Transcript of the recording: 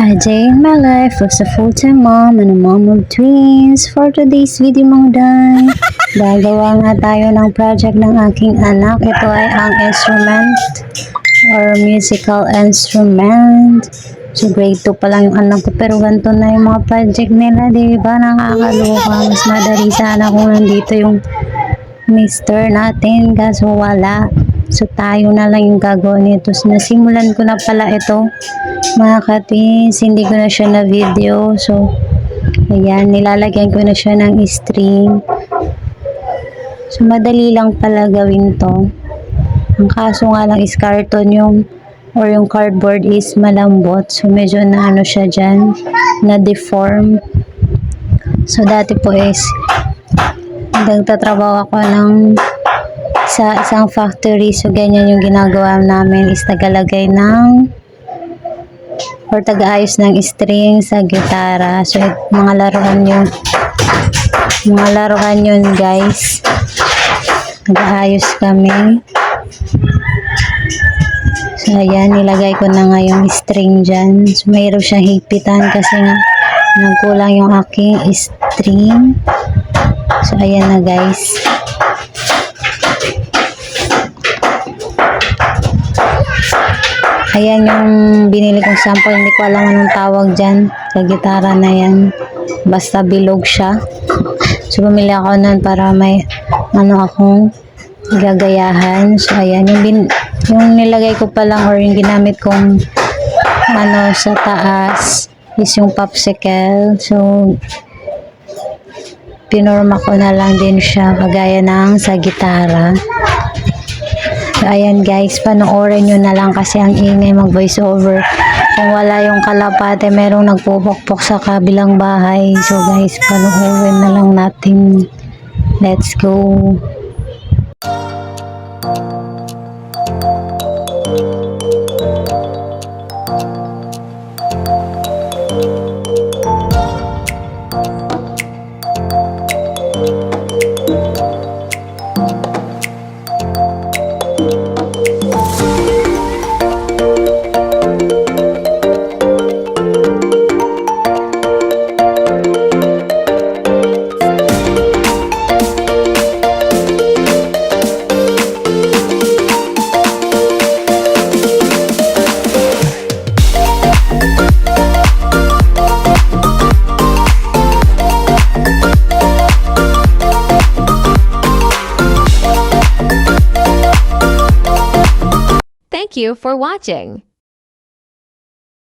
A day in my life was a full-time mom and a mom of twins. For today's video mga day, gagawa nga tayo ng project ng aking anak. Ito ay ang instrument or musical instrument. So grade 2 pa lang yung anak ko pero ganito na yung mga project nila, diba? Nakakaloka. Mas madali sana kung nandito yung mister natin, kaso wala. So tayo na lang yung gagawin nito. So nasimulan ko na pala ito mga katins, hindi ko na siya na video. So ayan, nilalagyan ko na siya ng string. So madali lang pala gawin to. Ang kaso nga lang is carton yung or yung cardboard is malambot. So medyo na ano siya dyan, na deform. So dati po is nagtatrabaho ako sa isang factory. So ganyan yung ginagawa namin is tagalagay ng or taga-ayos ng string sa gitara. So mga laruan yun guys. Nag-aayos kami. So ayan, nilagay ko na nga yung string dyan. So mayroon siyang higpitan kasi nga nagkulang yung aking string. So ayan na guys. Ayan yung binili kong sample. Hindi ko alam anong tawag dyan sa gitara na yan. Basta bilog siya. So bumili ako nun para may ano akong gagayahan. So ayan yung nilagay ko pa lang or yung ginamit kong ano sa taas is yung popsicle. So pinorma ko na lang din siya kagaya ng sa gitara. So ayan guys, panoorin nyo na lang kasi ang ingay mag voice over. Kung wala yung kalapate, merong nagpupukpok sa kabilang bahay. So guys, panoorin na lang natin. Let's go. Thank you for watching.